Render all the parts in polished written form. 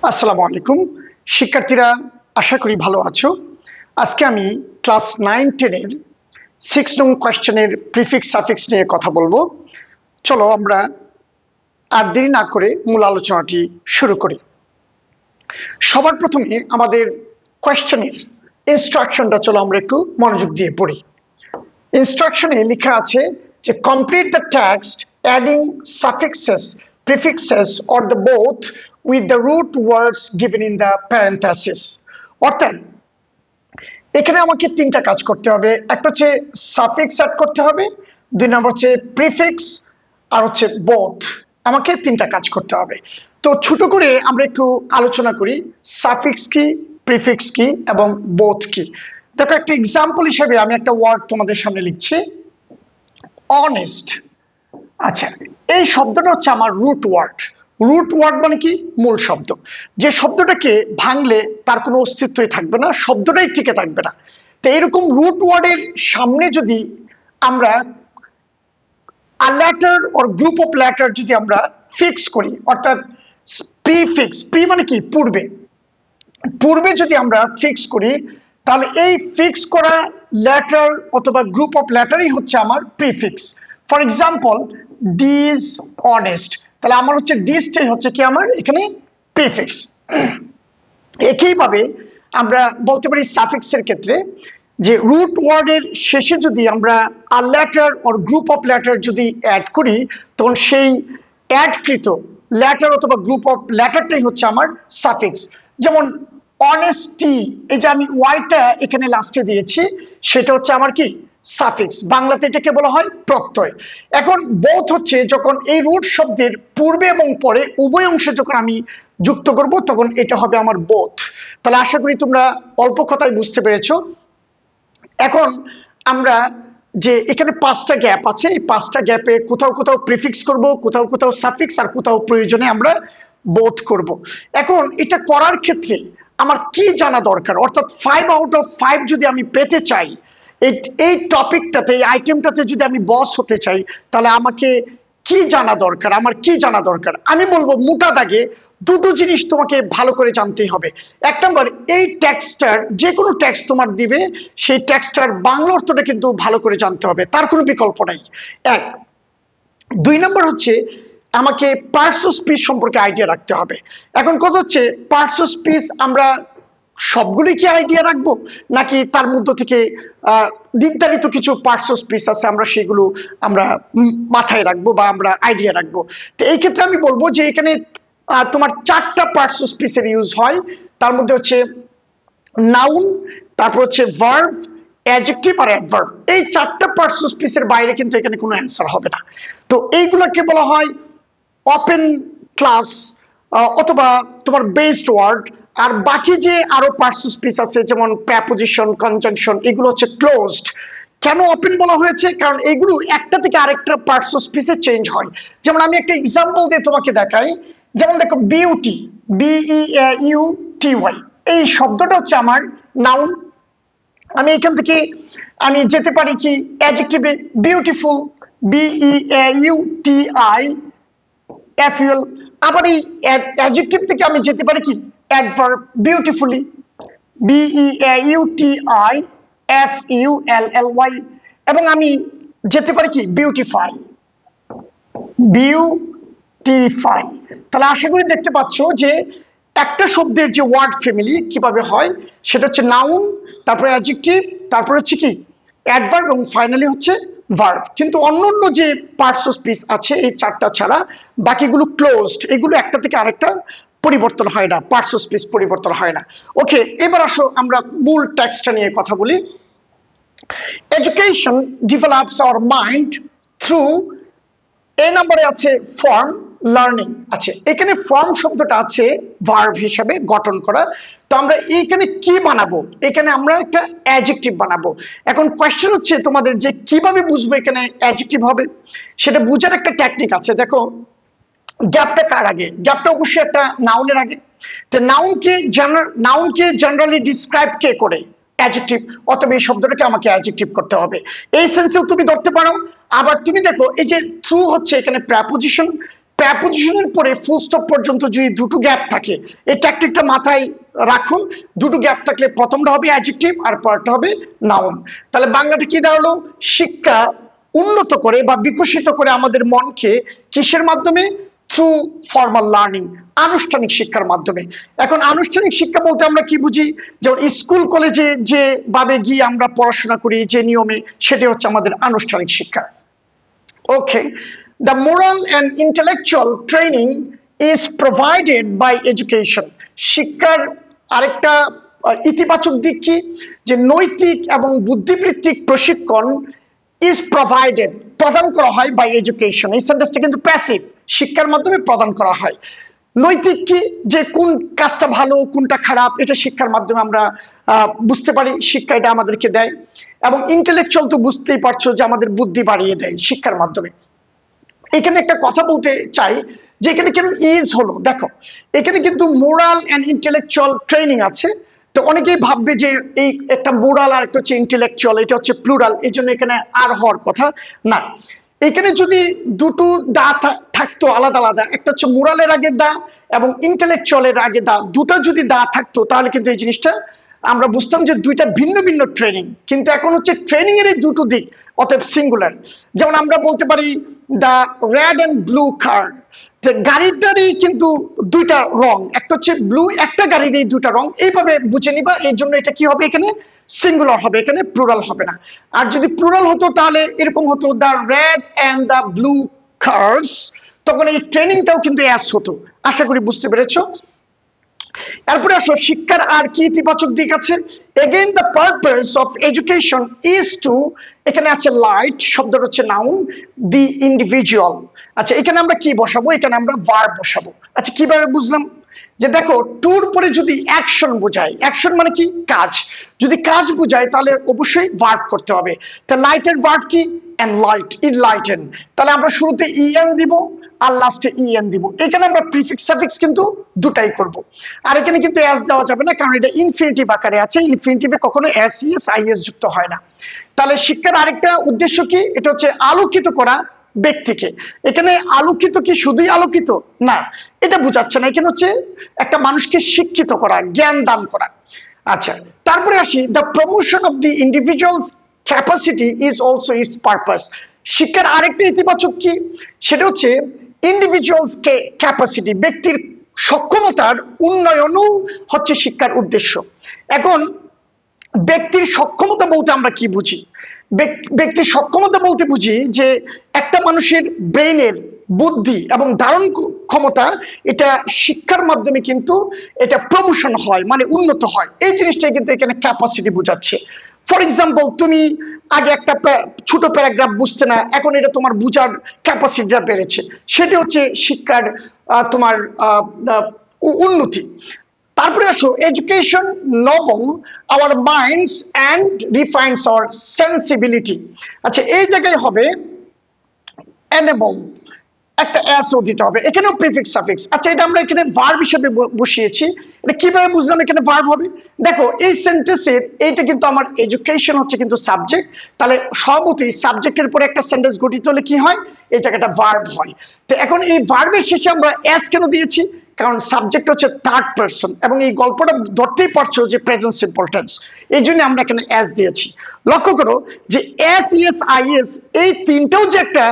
আসসালামু আলাইকুম শিক্ষার্থীরা, আশা করি ভালো আছো। আজকে আমি ক্লাস 9-10 এর 6 নং কোয়েশ্চেনের প্রিফিক্স সাফিক্স নিয়ে কথা বলবো। চলো আমরা আর দেরি না করে মূল আলোচনাটি শুরু করি। সবার প্রথমে আমাদের কোয়েশ্চেনের ইনস্ট্রাকশনটা চলো আমরা একটু মনোযোগ দিয়ে পড়ি। ইনস্ট্রাকশনে লেখা আছে যে complete the text adding suffixes prefixes or the both with the root words given in the parenthesis. অর্থাৎ এখানে আমাকে তিনটা কাজ করতে হবে। একটা হচ্ছে সাফিক্স অ্যাড করতে হবে, দুই নম্বর হচ্ছে প্রিফিক্স, আর হচ্ছে বোথ। আমাকে তিনটা কাজ করতে হবে। তো ছোট করে আমরা একটু আলোচনা করি সাফিক্স কি, প্রিফিক্স কি এবং বোথ কি। দেখো, একটা এক্সাম্পল হিসেবে আমি একটা ওয়ার্ড তোমাদের সামনে লিখছি, অনেস্ট। আচ্ছা, এই শব্দটা হচ্ছে আমার রুট ওয়ার্ড। রুট ওয়ার্ড মানে কি? মূল শব্দ। যে শব্দটাকে ভাঙলে তার কোনো অস্তিত্বই থাকবে না, শব্দটাই টিকে থাকবে না। তো এরকম রুট ওয়ার্ডের সামনে যদি আমরা letter or group of letter যদি আমরা ফিক্স করি, অর্থাৎ প্রিফিক্স, প্রি মানে কি? পূর্বে। পূর্বে যদি আমরা ফিক্স করি, তাহলে এই ফিক্স করা লেটার অথবা গ্রুপ অফ লেটারই হচ্ছে আমার prefix. For example, dis honest, তাহলে আমার হচ্ছে ডিসটাই হচ্ছে কি আমার এখানে প্রিফিক্স। একইভাবে আমরা বলতে পারি সাফিক্সের ক্ষেত্রে যে রুট ওয়ার্ডের শেষে যদি আমরা letter or group of letter যদি অ্যাড করি, তখন সেই অ্যাডকৃত লেটার অথবা গ্রুপ অফ লেটারটাই হচ্ছে আমার সাফিক্স। যেমন অনেস্টি, এই যে আমি ওয়াইটা এখানে লাস্টে দিয়েছি, সেটা হচ্ছে আমার কি? সাফিক্স। বাংলাতে এটাকে বলা হয় প্রত্যয়। এখন বোথ হচ্ছে যখন এই রুট শব্দের পূর্বে এবং পরে উভয় অংশে যখন আমি যুক্ত করব, তখন এটা হবে আমার বোথ। তাহলে আশা করি তোমরা অল্প কথায় বুঝতে পেরেছো। এখন আমরা যে এখানে পাঁচটা গ্যাপ আছে, এই পাঁচটা গ্যাপে কোথাও কোথাও প্রিফিক্স করব, কোথাও কোথাও সাফিক্স, আর কোথাও প্রয়োজনে আমরা বোথ করব। এখন এটা করার ক্ষেত্রে আমার কি জানা দরকার? অর্থাৎ 5/5 যদি আমি পেতে চাই, এই টপিকটাতে, এই আইটেমটাতে যদি আমি বস হতে চাই, তাহলে আমাকে কি জানা দরকার? আমার কি জানা দরকার? আমি বলবো মোটা দাগে দুটো জিনিস তোমাকে ভালো করে জানতেই হবে। এক নম্বর, এই টেক্সটার, যে কোনো টেক্সট তোমার দিবে, সেই টেক্সটার বাংলা অর্থটা কিন্তু ভালো করে জানতে হবে, তার কোনো বিকল্প নাই। এক। দুই নম্বর হচ্ছে আমাকে পার্টস অফ স্পিচ সম্পর্কে আইডিয়া রাখতে হবে। এখন কথা হচ্ছে, পার্টস অফ স্পিচ আমরা সবগুলি কি আইডিয়া রাখবো, নাকি তার মধ্যে থেকে নির্ধারিত কিছু পার্টস অফ স্পিচ আছে, আমরা সেগুলো আমরা মাথায় রাখবো বা আমরা আইডিয়া রাখবো? তো এই ক্ষেত্রে আমি বলবো যে এখানে তোমার চারটা পার্টস অফ স্পিচের ইউজ হয়। তার মধ্যে হচ্ছে নাউন, তারপর হচ্ছে ভার্ব, অ্যাডজেক্টিভ আর অ্যাডভার্ব। এই চারটা পার্টস অফ স্পিচের বাইরে কিন্তু এখানে কোনো অ্যান্সার হবে না। তো এইগুলোকে বলা হয় ওপেন ক্লাস অথবা তোমার বেসড ওয়ার্ড। আর বাকি যে আরো পার্টস অফ স্পিচ আছে, যেমন প্রেপোজিশন, কনজাংশন, এগুলো হচ্ছে ক্লোজড। কেন ওপেন বলা হয়েছে? কারণ এগুলো একটা থেকে আরেকটা পার্টস অফ স্পিচে চেঞ্জ হয়। যেমন আমি একটা এক্সাম্পল দিয়ে তোমাকে দেখাই। যেমন দেখো, বিউটি, BEAUTY, এই শব্দটা হচ্ছে আমার নাউন। আমি এখান থেকে আমি যেতে পারি কি অ্যাডজেক্টিভে, বিউটিফুল, BEAUTIFUL। আবার এই অ্যাডজেক্টিভ থেকে আমি যেতে পারি কি অ্যাডভার্ব, বিউটিফুলি, BEAUTIFULLY। এবং আমি যেতে পারি কি বিউটিফাই, বিউটিফাই। তাহলে আশা করি দেখতে পাচ্ছ যে একটা শব্দের যে ওয়ার্ড ফ্যামিলি কিভাবে হয়, সেটা হচ্ছে নাউন, তারপরে অ্যাডজেক্টিভ, তারপরে হচ্ছে কি অ্যাডভার্ব, এবং ফাইনালি হচ্ছে ভার্ব। কিন্তু অন্যান্য যে পার্টস অফ স্পিচ আছে, এই চারটা ছাড়া বাকিগুলো ক্লোজড। এগুলো একটা থেকে আরেকটা পরিবর্তন হয় না, পার্টস অফ স্পিচ পরিবর্তন হয় না। ওকে, এবার আসো আমরা মূল টেক্সটটা নিয়ে কথা বলি। Education develops our mind through, এই নম্বরে আছে ফর্ম লার্নিং। আচ্ছা, এখানে ফর্ম শব্দটা আছে ভার্ব হিসাবে গঠন করা। তো আমরা এখানে কি বানাবো? এখানে আমরা একটা অ্যাডজেক্টিভ বানাবো। এখন কোয়েশ্চেন হচ্ছে তোমাদের যে কিভাবে বুঝবো এখানে অ্যাডজেক্টিভ হবে, সেটা বোঝার একটা টেকনিক আছে। দেখো, গ্যাপটা কার আগে? গ্যাপটা অবশ্যই একটা নাউনের আগে। তো নাউনকে জেনারেলি ডিসক্রাইব কে করে? অ্যাডজেক্টিভ। অতএব এই শব্দটাকে আমাকে অ্যাডজেক্টিভ করতে হবে। এই সেন্সেও তুমি ধরতে পারো। আবার তুমি দেখো, এই যে থ্রু হচ্ছে এখানে প্রেপোজিশন, প্যাপোজিশনের পরে ফুল স্টপ পর্যন্ত যদি দুটো গ্যাপ থাকে, এই ট্যাকটিকটা মাথায় রাখো। দুটো গ্যাপ থাকলে প্রথমটা হবে অ্যাডজেক্টিভ আর পরেরটা হবে নাউন। তাহলে বাংলাতে কি দাঁড়ালো? শিক্ষা উন্নত করে বা বিকশিত করে আমাদের মনকে কিসের মাধ্যমে? থ্রু ফর্মাল লার্নিং, আনুষ্ঠানিক শিক্ষার মাধ্যমে। এখন আনুষ্ঠানিক শিক্ষা বলতে আমরা কি বুঝি? যেমন স্কুল কলেজে যে ভাবে গিয়ে আমরা পড়াশোনা করি যে নিয়মে, সেটা হচ্ছে আমাদের আনুষ্ঠানিক শিক্ষা। ওকে, the moral and intellectual training is provided by education. শিক্ষার আরেকটা ইতিবাচক দিক কি? যে নৈতিক এবং বুদ্ধিবৃত্তিক প্রশিক্ষণ is provided, প্রদান করা হয় by education। এই সেন্টেন্সটা কিন্তু প্যাসিভ, শিক্ষার মাধ্যমে প্রদান করা হয়। নৈতিক কি? যে কোন কাজটা ভালো কোনটা খারাপ, এটা শিক্ষার মাধ্যমে আমরা বুঝতে পারি, শিক্ষা এটা আমাদেরকে দেয়। এবং ইন্টেলেকচুয়াল তো বুঝতেই পারছো যে আমাদের বুদ্ধি বাড়িয়ে দেয় শিক্ষার মাধ্যমে। এখানে একটা কথা বলতে চাই যে এখানে কেন ইজ হলো, দেখো এখানে কিন্তু মোরাল অ্যান্ড ইন্টেলেকচুয়াল ট্রেনিং আছে। তো অনেকেই ভাববে যে এই একটা মোরাল আর একটা হচ্ছে ইন্টেলেকচুয়াল, এটা হচ্ছে প্লুরাল, এই জন্য এখানে আর হওয়ার কথা না। এখানে যদি দুটো দা থাকতো আলাদা আলাদা, একটা হচ্ছে মোরালের আগে দা এবং ইন্টেলেকচুয়ালের আগে দা, দুটো যদি দা থাকতো তাহলে কিন্তু এই জিনিসটা আমরা বুঝতাম যে দুইটা ভিন্ন ভিন্ন ট্রেনিং। কিন্তু এখন হচ্ছে ট্রেনিং এর এই দুটো দিক, অতএব সিঙ্গুলার। যেমন আমরা বলতে পারি দ্য রেড অ্যান্ড ব্লু কার, যে গাড়িটারই কিন্তু দুইটা রং, একটা হচ্ছে ব্লু, একটা গাড়ির এই দুইটা রং, এইভাবে বুঝে নিবা। এই জন্য এটা কি হবে? এখানে সিঙ্গুলার হবে, এখানে প্লুরাল হবে না। আর যদি প্লুরাল হতো তাহলে এরকম হতো the red and the blue cars, তখন এই ট্রেনিংটাও কিন্তু অ্যাস হতো। আশা করি বুঝতে পেরেছো। এরপরে আসো শিক্ষার আর কি ইতিবাচক দিক আছে? Again the purpose of education is to, এখানে আছে লাইট, শব্দটা হচ্ছে নাউন, দি ইন্ডিভিজুয়াল। আচ্ছা এখানে আমরা কি বসাবো? এখানে আমরা ভার্ব বসাবো। আচ্ছা কিভাবে বুঝলাম? যে দেখো টুর পরে যদি অ্যাকশন বোঝায়, অ্যাকশন মানে কি? কাজ। যদি কাজ বোঝায় তাহলে অবশ্যই ভার্ব করতে হবে। তা লাইটের ভার্ব কি? এনলাইট, ইনলাইটেন। তাহলে আমরা শুরুতে ইএন দিব আর লাস্টে ইএন দিব। এখানে আমরা প্রিফিক্স সাফিক্স কিন্তু দুটাই করব। আর এখানে কিন্তু এস দেওয়া যাবে না, কারণ এটা ইনফিনিটিভ আকারে আছে। ইনফিনিটিভে কখনো এস ইএস আইএস যুক্ত হয় না। তাহলে শিক্ষার আরেকটা উদ্দেশ্য কি? এটা হচ্ছে আলোকিত করা ব্যক্তিকে। এখানে আলোকিত কি শুধুই আলোকিত না, এটা বোঝাচ্ছে না। এখানে হচ্ছে একটা মানুষকে শিক্ষিত করা, জ্ঞান দান করা। আচ্ছা তারপরে আসি, the promotion of the individuals capacity is also it's purpose. শিক্ষার আরেকটা ইতিবাচক কি? সেটা হচ্ছে ইন্ডিভিজুয়ালস ক্যাপাসিটি, ব্যক্তির সক্ষমতার উন্নয়নও হচ্ছে শিক্ষার উদ্দেশ্য। এখন ব্যক্তির সক্ষমতা বলতে আমরা কি বুঝি? ব্যক্তির সক্ষমতা বলতে বুঝি যে একটা মানুষের ব্রেইনের বুদ্ধি এবং ধারণ ক্ষমতা, এটা শিক্ষার মাধ্যমে কিন্তু এটা প্রমোশন হয়, মানে উন্নত হয়। এই জিনিসটাই কিন্তু এখানে ক্যাপাসিটি বোঝাচ্ছে। ফর এক্সাম্পল, তুমি আগে একটা ছোট প্যারাগ্রাফ বুঝতে না, এখন এটা তোমার বুঝার ক্যাপাসিটিটা বেড়েছে, সেটা হচ্ছে শিক্ষার তোমার উন্নতি। তারপরে আসো, education ennobles our minds and refines our sensibility. আচ্ছা এই জায়গায় হবে এনেবল, একটা এসও দিতে হবে, এখানেও প্রিফিক্স সাফিক্স। আচ্ছা এটা আমরা এখানে ভার্ব হিসেবে বসিয়েছি, এটা কিভাবে বুঝলাম এখানে ভার্ব হবে? দেখো এই সেন্টেন্সের এইটা কিন্তু আমার এডুকেশন হচ্ছে কিন্তু সাবজেক্ট, তাহলে স্বভাবতই সাবজেক্টের পরে একটা সেন্টেন্স গঠিত হলে কি হয়? এই জায়গাটা ভার্ব হয়। তো এখন এই ভার্বের শেষে আমরা এস কেন দিয়েছি? কারণ সাবজেক্ট হচ্ছে থার্ড পারসন এবং এই গল্পটা ধরতেই পারছো যে প্রেজেন্ট সিম্পল টেন্স, এই জন্য আমরা এখানে এস দিয়েছি। লক্ষ্য করো যে এস ইএস আইএস এই তিনটাও যে একটা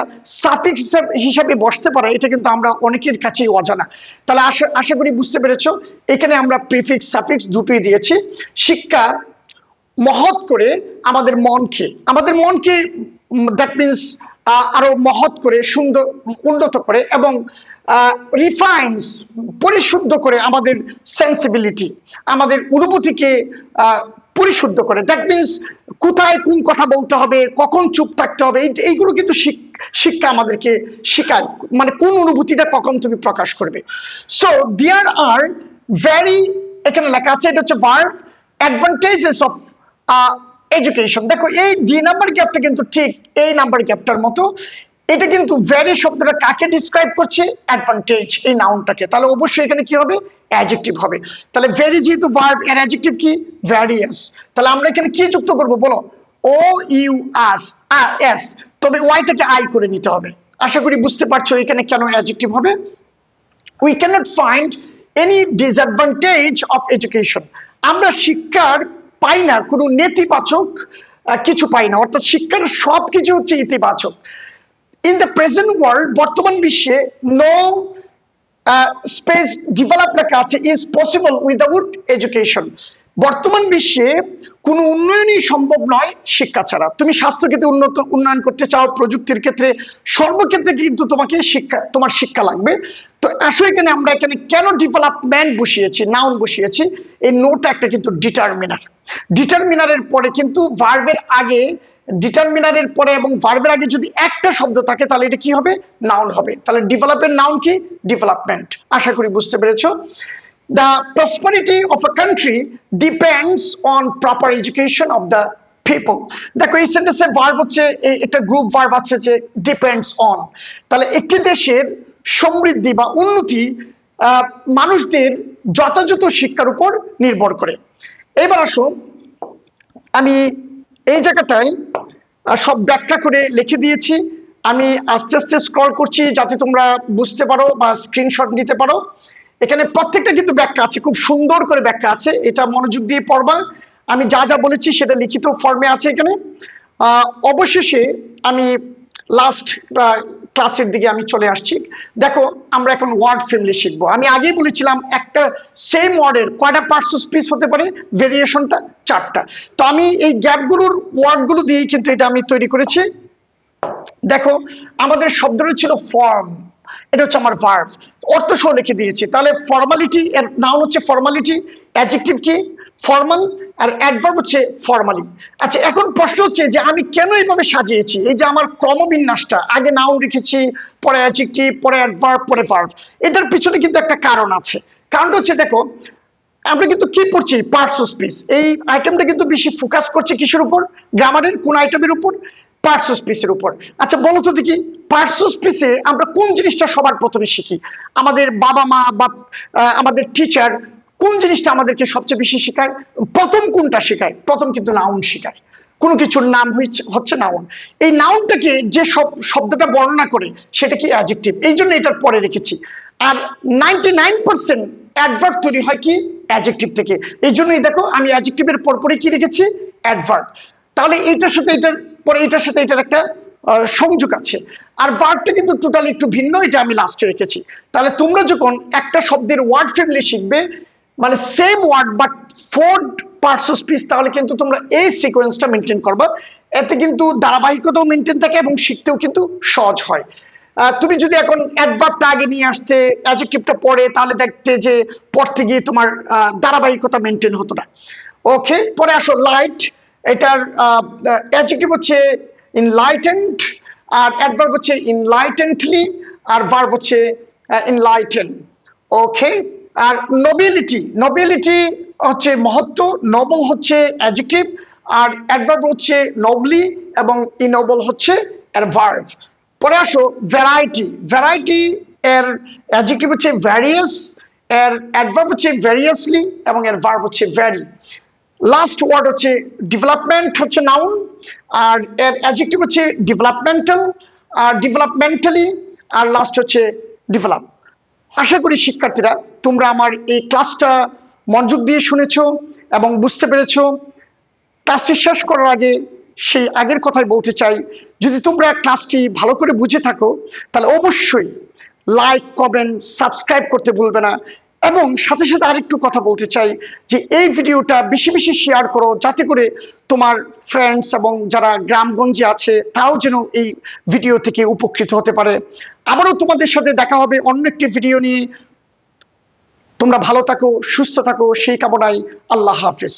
সাফিক্স হিসাবে বসতে পারে, এটা কিন্তু আমরা অনেকের কাছেই অজানা। তাহলে আশা করি বুঝতে পেরেছো, এখানে আমরা প্রিফিক্স সাফিক্স দুটোই দিয়েছি। শিক্ষা মহৎ করে আমাদের মনকে দ্যাট মিনস আরো মহৎ করে, সুন্দর, উন্নত করে এবং রিফাইন্স, পরিশুদ্ধ করে আমাদের সেন্সিবিলিটি, আমাদের অনুভূতিকে পরিশুদ্ধ করে। দ্যাট মিনস কোথায় কোন কথা বলতে হবে, কখন চুপ থাকতে হবে, এইগুলো কিন্তু শিক্ষা আমাদেরকে শেখায়, মানে কোন অনুভূতিটা কখন তুমি প্রকাশ করবে। সো দেয়ার আর ভেরি, এখানে লেখা আছে এটা হচ্ছে ভার্ব, অ্যাডভান্টেজেস অফ এডুকেশন। দেখো এই ডি নাম্বার গ্যাপটা কিন্তু ঠিক এই নাম্বার গ্যাপটার মতো। এটা কিন্তু ভেরি শব্দটা কাকে ডিসক্রাইব করছে? অ্যাডভান্টেজ, এই নাউনটাকে। তাহলে অবশ্যই এখানে কি হবে? অ্যাডজেক্টিভ হবে। তাহলে ভেরি যেহেতু ভার্ব, এর অ্যাডজেক্টিভ কি? ভ্যারিয়াস। তাহলে আমরা এখানে কি যুক্ত করব বলো? ও ইউ এস, তবে ওয়াইটাকে আই করে নিতে হবে। আশা করি বুঝতে পারছো এখানে কেন অ্যাডজেক্টিভ হবে। We can't find any disadvantage of education. আমরা শিক্ষার পাই না কোনো নেতিবাচক কিছু পাই না, অর্থাৎ শিক্ষার সব কিছু হচ্ছে ইতিবাচক। ইন দ্য প্রেজেন্ট ওয়ার্ল্ড, বর্তমান বিশ্বে, নো স্পেস ডেভেলপ লেখা আছে ইজ পসিবল উইদাউট এডুকেশন। বর্তমান বিশ্বে কোনো উন্নয়নই সম্ভব নয় শিক্ষা ছাড়া। তুমি স্বাস্থ্য ক্ষেত্রে উন্নয়ন করতে চাও, প্রযুক্তির ক্ষেত্রে, সর্বক্ষেত্রে কিন্তু তোমাকে তোমার শিক্ষা লাগবে। তো আসলে আমরা এখানে কেন ডেভেলপমেন্ট বসিয়েছি, নাউন বসিয়েছি, এই নোটা একটা কিন্তু ডিটারমিনার। ডিটারমিনারের পরে কিন্তু ভার্বের আগে, ডিটারমিনারের পরে এবং ভার্বের আগে যদি একটা শব্দ থাকে তাহলে এটা কি হবে, নাউন হবে। তাহলে ডেভেলপের নাউন কি, ডেভেলপমেন্ট। আশা করি বুঝতে পেরেছো। The prosperity of a country depends on proper education of the people. দেখো এই সেন্টেন্সে ভার্ব হচ্ছে, একটা গ্রুপ ভার্ব আছে যে ডিপেন্ডস অন। তাহলে একটি দেশের সমৃদ্ধি বা উন্নতি মানুষদের যথাযথ শিক্ষার উপর নির্ভর করে। এবার আসো, আমি এই জায়গাটায় সব ব্যাখ্যা করে লিখে দিয়েছি। আমি আস্তে আস্তে স্ক্রল করছি যাতে তোমরা বুঝতে পারো বা স্ক্রিনশট নিতে পারো। এখানে প্রত্যেকটা কিন্তু ব্যাখ্যা আছে, খুব সুন্দর করে ব্যাখ্যা আছে, এটা মনোযোগ দিয়ে পড়বা। আমি যা যা বলেছি সেটা লিখিত ফর্মে আছে এখানে। অবশেষে আমি লাস্ট ক্লাসের দিকে আমি চলে আসছি। দেখো আমরা এখন ওয়ার্ড ফ্যামিলি শিখবো। আমি আগেই বলেছিলাম একটা সেম ওয়ার্ডের কয়টা পার্টস অফ স্পিচ হতে পারে, ভেরিয়েশনটা 4টা। তো আমি এই গ্যাপগুলোর ওয়ার্ডগুলো দিয়েই কিন্তু এটা আমি তৈরি করেছি। দেখো আমাদের শব্দটা ছিল ফর্ম, এটা হচ্ছে আমার ভার্ব, অর্থ সহ লিখে দিয়েছি। তাহলে ফর্মালিটি এর নাউন হচ্ছে ফর্মালিটি, অ্যাডজেক্টিভ কি ফর্মাল, আর অ্যাডভার্ব হচ্ছে ফর্মালি। আচ্ছা এখন প্রশ্ন হচ্ছে যে আমি কেন এইভাবে সাজিয়েছি, এই যে আমার ক্রমবিন্যাসটা, আগে নাউন রেখেছি, পরে অ্যাডজেক্টিভ, পরে অ্যাডভার্ব, পরে ভার্ব, এটার পিছনে কিন্তু একটা কারণ আছে। কারণটা হচ্ছে দেখো আমরা কিন্তু কি পড়ছি, পার্টস অফ স্পিচ। এই আইটেমটা কিন্তু বেশি ফোকাস করছে কিসের উপর, গ্রামারের কোন আইটেমের উপর, পার্টস অফ স্পিচের উপর। আচ্ছা বলো তো দেখি, পার্টস অফ স্পিচে আমরা কোন জিনিসটা সবার প্রথমে শিখি? আমাদের বাবা মা বা আমাদের টিচার কোন জিনিসটা আমাদেরকে সবচেয়ে বেশি শেখায়? প্রথম কোনটা শেখায়? প্রথম কিন্তু নাউন শেখায়। কোনো কিছুর নাম হচ্ছে নাউন। এই নাউনটাকে যে শব্দটা বর্ণনা করে সেটা কি অ্যাডজেক্টিভ, এই জন্য এটার পরে রেখেছি। আর 99% অ্যাডভার্ব তৈরি হয় কি অ্যাডজেক্টিভ থেকে, এই জন্যই দেখো আমি অ্যাডজেক্টিভের পরপরই কি রেখেছি, অ্যাডভার্ব। তাহলে এইটার সাথে এটার পরে এটার সাথে এটার একটা সংযোগ আছে। আর ভার্বটা কিন্তু টোটালি একটু ভিন্ন, এটা আমি লাস্টে রেখেছি। তাহলে তোমরা যখন একটা শব্দের ওয়ার্ড ফ্যামিলি শিখবে, মানে same word but 4 parts of speech, তাহলে কিন্তু তোমরা এই সিকোয়েন্সটা মেনটেন করবা। এতে কিন্তু ধারাবাহিকতাও মেনটেন থাকে এবং শিখতেও কিন্তু সহজ হয়। তুমি যদি এখন অ্যাডভার্বটা আগে নিয়ে আসতে, অ্যাডজেক্টিভটা পরে, তাহলে দেখতে যে পড়তে গিয়ে তোমার ধারাবাহিকতা মেনটেন হতো না। ওকে, পরে আসো লাইট। এটার অ্যাডজেক্টিভ হচ্ছে ইনলাইটেন্ড, আর অ্যাডভার্ব হচ্ছে ইনলাইটেন্টলি, আর ভার্ব হচ্ছে ইনলাইটেন। ওকে, আর নোবেলিটি, নোবেলিটি হচ্ছে মহত্ব, নোবেল হচ্ছে অ্যাডজেক্টিভ, আর অ্যাডভার্ব হচ্ছে নোবলি, এবং ইনোবল হচ্ছে এর ভার্ব। পরে আসো ভ্যারাইটি, ভ্যারাইটি এর অ্যাডজেক্টিভ হচ্ছে ভ্যারিয়াস, এর অ্যাডভার্ব হচ্ছে ভ্যারিয়াসলি, এবং এর ভার্ব হচ্ছে ভ্যারি। লাস্ট ওয়ার্ড হচ্ছে ডেভেলপমেন্ট, হচ্ছে নাউন, আর এর অ্যাডজেক্টিভ হচ্ছে ডেভেলপমেন্টাল, আর ডেভেলপমেন্টালি, আর লাস্ট হচ্ছে ডেভেলপ। আশা করি শিক্ষার্থীরা তোমরা আমার এই ক্লাসটা মনোযোগ দিয়ে শুনেছো এবং বুঝতে পেরেছো। ক্লাসটি শেষ করার আগে সেই আগের কথাই বলতে চাই, যদি তোমরা ক্লাসটি ভালো করে বুঝে থাকো তাহলে অবশ্যই লাইক, কমেন্ট, সাবস্ক্রাইব করতে ভুলবে না। এবং সাথে সাথে আরেকটু কথা বলতে চাই যে এই ভিডিওটা বেশি বেশি শেয়ার করো, যাতে করে তোমার ফ্রেন্ডস এবং যারা গ্রামগঞ্জে আছে তাও যেন এই ভিডিও থেকে উপকৃত হতে পারে। আবারও তোমাদের সাথে দেখা হবে অন্য একটি ভিডিও নিয়ে। তোমরা ভালো থাকো, সুস্থ থাকো, সেই কামনায় আল্লাহ হাফেজ।